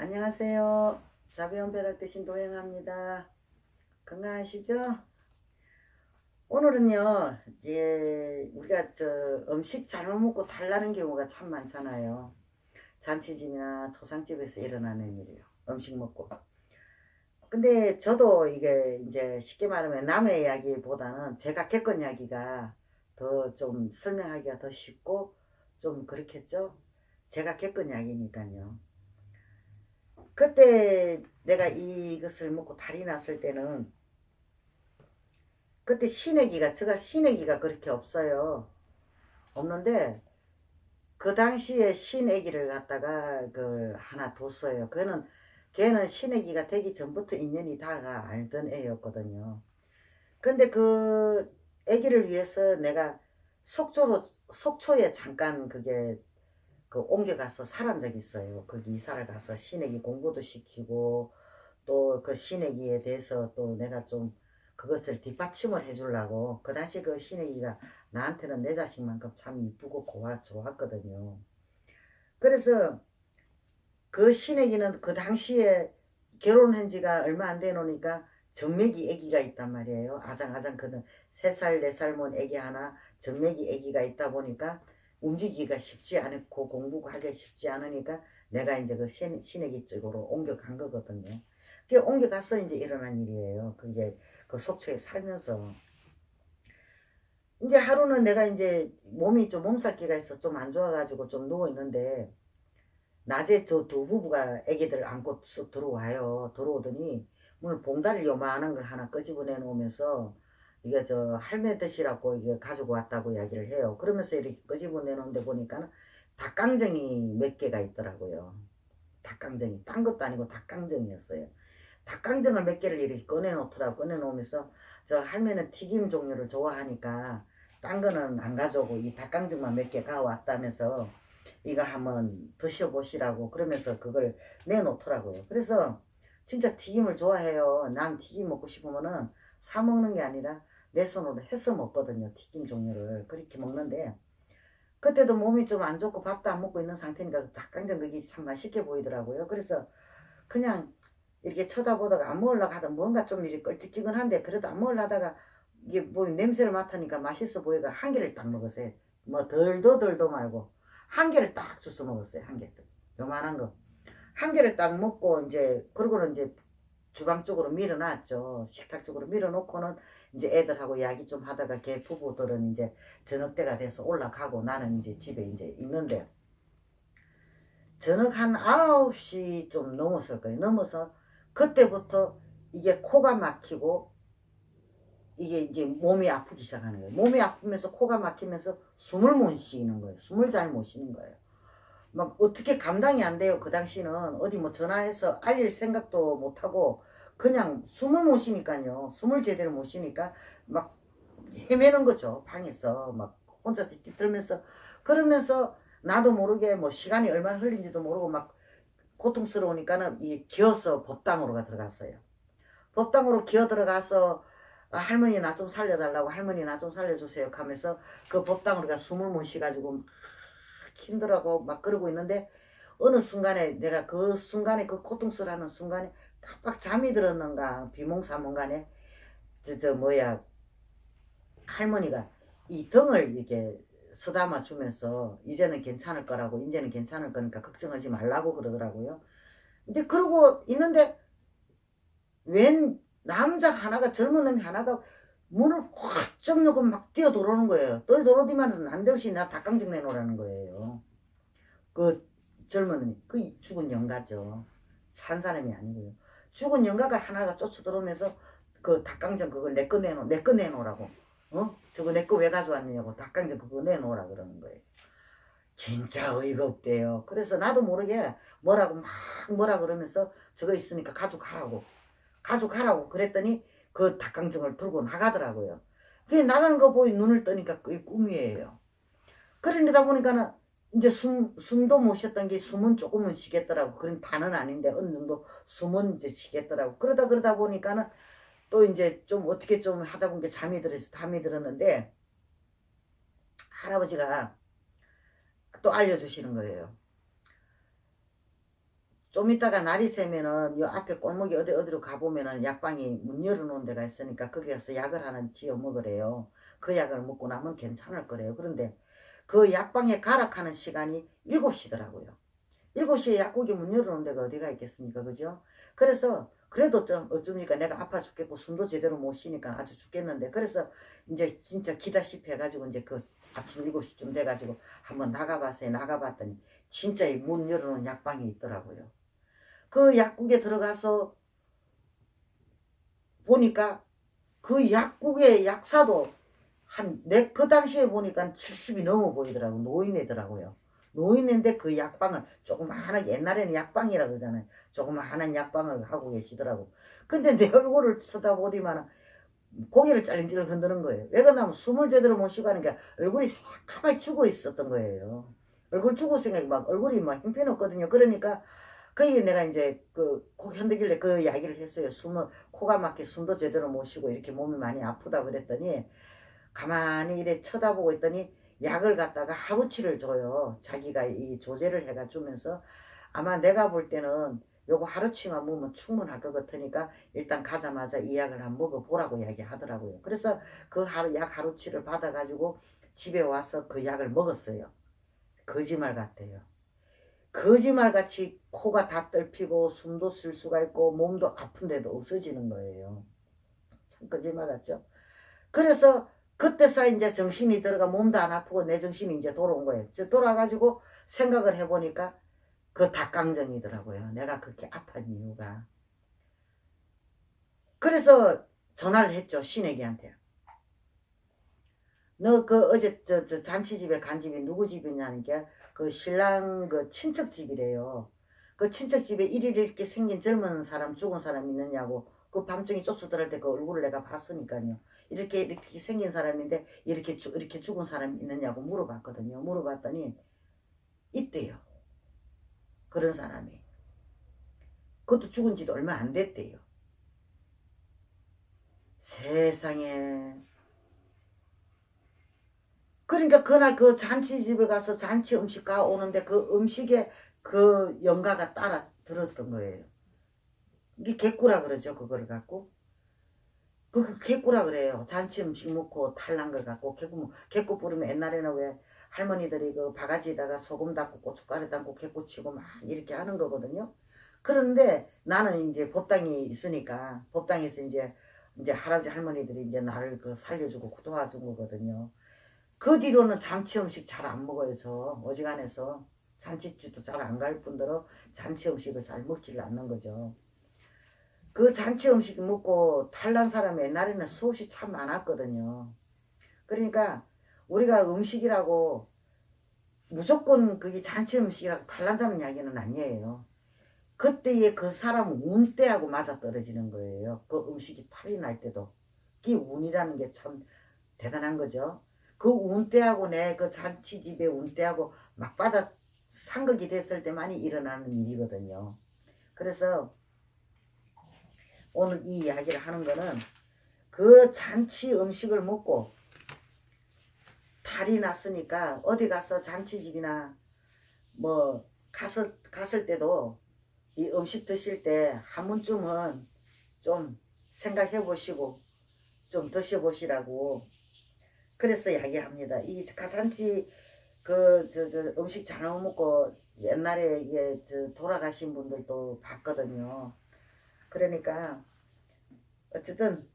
안녕하세요. 자비언배락 대신 도행합니다. 건강하시죠? 오늘은요, 우리가 음식 잘못 먹고 탈나는 경우가 참 많잖아요. 잔치집이나 초상집에서 일어나는 일이요. 음식 먹고. 근데 저도 이게 이제 쉽게 말하면 남의 이야기보다는 제가 겪은 이야기가 더 좀 설명하기가 더 쉽고 좀 그렇겠죠? 제가 겪은 이야기니까요. 그때 내가 이것을 먹고 탈이 났을 때는 그때 신의기가 제가 신의기가 그렇게 없어요. 없는데 그 당시에 신의기를 갖다가 그 하나 뒀어요. 걔는 신의기가 되기 전부터 인연이 다가 알던 애였거든요. 근데 그 애기를 위해서 내가 속초에 잠깐 그게 그 옮겨가서 살은 적이 있어요. 거기 이사를 가서 신의기 공부도 시키고 또 그 신의기에 대해서 또 내가 좀 그것을 뒷받침을 해주려고 그 당시 그 신의기가 나한테는 내 자식만큼 참 이쁘고 좋았거든요. 그래서 그 신의기는 그 당시에 결혼한 지가 얼마 안 되노니까 정맥이 아기가 있단 말이에요. 아장아장 그는 3살 4살 먹은 아기 하나 정맥이 아기가 있다 보니까 움직이기가 쉽지 않고 공부가 하기가 쉽지 않으니까 내가 이제 그 신의기 쪽으로 옮겨간 거거든요. 그게 옮겨가서 이제 일어난 일이에요. 그게 그 속초에 살면서. 이제 하루는 내가 이제 몸이 좀 몸살기가 있어 좀 안 좋아가지고 좀 누워있는데 낮에 두 부부가 애기들 안고 쑥 들어와요. 들어오더니 오늘 봉다리 요만한 걸 하나 끄집어내 놓으면서 이게 저 할매 드시라고 이게 가지고 왔다고 이야기를 해요. 그러면서 이렇게 끄집어내 놓은데 보니까는 닭강정이 몇 개가 있더라고요. 닭강정이 딴 것도 아니고 닭강정이었어요. 닭강정을 몇 개를 이렇게 꺼내놓더라고. 꺼내놓으면서 저 할매는 튀김 종류를 좋아하니까 딴 거는 안 가져오고 이 닭강정만 몇 개 가왔다면서 이거 한번 드셔보시라고 그러면서 그걸 내놓더라고요. 그래서 진짜 튀김을 좋아해요. 난 튀김 먹고 싶으면은 사 먹는 게 아니라 내 손으로 해서 먹거든요. 튀김 종류를 그렇게 먹는데 그때도 몸이 좀 안 좋고 밥도 안 먹고 있는 상태니까 닭강정 그게 참 맛있게 보이더라고요. 그래서 그냥 이렇게 쳐다보다가 안 먹으려고 하다 뭔가 좀 이렇게 껄찍지근한데 그래도 안 먹으려 하다가 이게 뭐 냄새를 맡으니까 맛있어 보이가 한 개를 딱 먹었어요. 뭐 덜도 말고 한 개를 딱 주워 먹었어요. 한 개. 요만한 거. 한 개를 딱 먹고 이제 그러고는 이제 주방 쪽으로 밀어놨죠. 식탁 쪽으로 밀어놓고는 이제 애들하고 이야기 좀 하다가 걔 부부들은 이제 저녁 때가 돼서 올라가고 나는 이제 집에 이제 있는데 저녁 한 9시 좀 넘었을 거예요. 넘어서 그때부터 이게 코가 막히고 이게 이제 몸이 아프기 시작하는 거예요. 몸이 아프면서 코가 막히면서 숨을 못 쉬는 거예요. 숨을 잘 못 쉬는 거예요. 막 어떻게 감당이 안 돼요. 그 당시는 어디 뭐 전화해서 알릴 생각도 못 하고 그냥 숨을 못 쉬니까요. 숨을 제대로 못 쉬니까 막 헤매는 거죠. 방에서 막 혼자 뒤떨면서 그러면서 나도 모르게 뭐 시간이 얼마나 흘린지도 모르고 막 고통스러우니까는 이 기어서 법당으로 들어갔어요. 법당으로 기어 들어가서 할머니 나 좀 살려달라고 할머니 나 좀 살려주세요 하면서 그 법당으로 숨을 못 쉬가지고 막 힘들어하고 막 그러고 있는데 어느 순간에 내가 그 순간에 그 고통스러워하는 순간에 깜빡 잠이 들었는가 비몽사몽간에 저 뭐야 할머니가 이 등을 이렇게 쓰다마 주면서 이제는 괜찮을 거라고 이제는 괜찮을 거니까 걱정하지 말라고 그러더라고요. 근데 그러고 있는데 웬 남자 하나가 젊은 놈이 하나가 문을 확 열고 막 뛰어 들어오는 거예요. 뛰어 들어오더만 난데없이 나 닭강정 내놓으라는 거예요. 그 젊은 놈이 그 죽은 영가죠. 산 사람이 아니고요. 죽은 영가가 하나가 쫓아 들어오면서 그 닭강정 그걸 내 거 내놓으라고. 저거 내 거 왜 가져왔냐고 닭강정 그거 내놓으라 그러는 거예요. 진짜 어이가 없대요. 그래서 나도 모르게 뭐라 그러면서 저거 있으니까 가져가라고 그랬더니 그 닭강정을 들고 나가더라고요. 그게 나가는 거 보이 눈을 뜨니까 그게 꿈이에요. 그러다 보니까는 이제 숨도 못 쉬었던 게 숨은 조금은 쉬겠더라고. 그런 다는 아닌데 어느 정도 숨은 이제 쉬겠더라고. 그러다 보니까는 또 이제 좀 어떻게 좀 하다 보니까 잠이 들었는데 할아버지가 또 알려주시는 거예요. 좀 이따가 날이 새면은 요 앞에 골목이 어디로 가보면은 약방이 문 열어놓은 데가 있으니까 거기 가서 약을 하나 지어 먹으래요. 그 약을 먹고 나면 괜찮을 거래요. 그런데 그 약방에 가락하는 시간이 7시더라고요. 7시에 약국이 문 열어놓은 데가 어디가 있겠습니까? 그죠? 그래서 그래도 좀 어쩌니까 내가 아파 죽겠고 숨도 제대로 못 쉬니까 아주 죽겠는데 그래서 이제 진짜 기다시피 해가지고 이제 그 아침 7시쯤 돼가지고 한번 나가봤어요. 나가봤더니 진짜 문 열어놓은 약방이 있더라고요. 그 약국에 들어가서 보니까 그 약국의 약사도 그 당시에 보니까 70이 넘어 보이더라고. 노인네더라고요. 노인네인데 그 약방을 조그마한, 옛날에는 약방이라고 그러잖아요. 조그마한 약방을 하고 계시더라고. 근데 내 얼굴을 쳐다보더니만 고개를 짤린질을 흔드는 거예요. 왜 그러냐면 숨을 제대로 못 쉬고 하는 게 얼굴이 새카맣게 죽어 있었던 거예요. 얼굴 죽을 생각이 막 얼굴이 막 형편없거든요. 그러니까 거기에 내가 이제 코 현대길래 그 이야기를 했어요. 코가 막혀 숨도 제대로 못 쉬고 이렇게 몸이 많이 아프다 그랬더니 가만히 이래 쳐다보고 있더니 약을 갖다가 하루치를 줘요. 자기가 이 조제를 해가 주면서 아마 내가 볼 때는 요거 하루치만 먹으면 충분할 것 같으니까 일단 가자마자 이 약을 한번 먹어보라고 이야기하더라고요. 그래서 그 약 하루치를 받아가지고 집에 와서 그 약을 먹었어요. 거짓말 같아요. 거짓말같이 코가 다 떨피고 숨도 쉴 수가 있고 몸도 아픈데도 없어지는 거예요. 참 거짓말 같죠? 그래서 그때서 이제 정신이 들어가 몸도 안 아프고 내 정신이 이제 돌아온 거예요. 돌아가지고 생각을 해보니까 그 닭강정이더라고요. 내가 그렇게 아픈 이유가. 그래서 전화를 했죠. 신애기한테. 너 그 어제 저 잔치집에 간 집이 누구 집이냐는 게 그 신랑 그 친척 집이래요. 그 친척 집에 일일 이렇게 생긴 젊은 사람 죽은 사람 있느냐고 그 밤중에 쫓아들을 때 그 얼굴을 내가 봤으니까요. 이렇게 생긴 사람인데 이렇게 죽은 사람이 있느냐고 물어봤거든요. 물어봤더니 있대요. 그런 사람이. 그것도 죽은 지도 얼마 안 됐대요. 세상에. 그러니까 그날 그 잔치집에 가서 잔치 음식 가오는데 그 음식에 그 영가가 따라 들었던 거예요. 이게 개꾸라 그러죠. 그거를 갖고. 그 개꾸라 그래요. 잔치 음식 먹고 탈난 걸 갖고 개꾸 뿌리면 옛날에는 왜 할머니들이 그 바가지에다가 소금 담고 고춧가루 담고 개꾸 치고 막 이렇게 하는 거거든요. 그런데 나는 이제 법당이 있으니까 법당에서 이제 할아버지 할머니들이 이제 나를 그 살려주고 도와준 거거든요. 그 뒤로는 잔치 음식 잘 안 먹어요. 저 어지간해서 잔치집도 잘 안 갈 뿐더러 잔치 음식을 잘 먹지를 않는 거죠. 그 잔치 음식 먹고 탈난 사람이 옛날에는 수없이 참 많았거든요. 그러니까 우리가 음식이라고 무조건 그게 잔치 음식이라고 탈난다는 이야기는 아니에요. 그때의 그 사람 운때하고 맞아떨어지는 거예요. 그 음식이 탈이 날 때도. 그게 운이라는 게 참 대단한 거죠. 그 운때하고 내 그 잔치집의 운때하고 막받아 상극이 됐을 때만이 일어나는 일이거든요. 그래서 오늘 이 이야기를 하는 거는 그 잔치 음식을 먹고 탈이 났으니까 어디 가서 잔치집이나 뭐 갔을 때도 이 음식 드실 때 한 번쯤은 좀 생각해 보시고 좀 드셔보시라고 그래서 이야기합니다. 이 가잔치 저 음식 잘못 먹고 옛날에 이게 돌아가신 분들도 봤거든요. 그러니까 어쨌든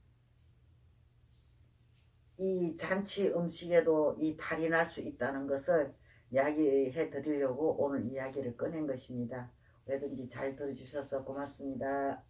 이 잔치 음식에도 이 탈이 날 수 있다는 것을 이야기해 드리려고 오늘 이야기를 꺼낸 것입니다. 왜든지 잘 들어주셔서 고맙습니다.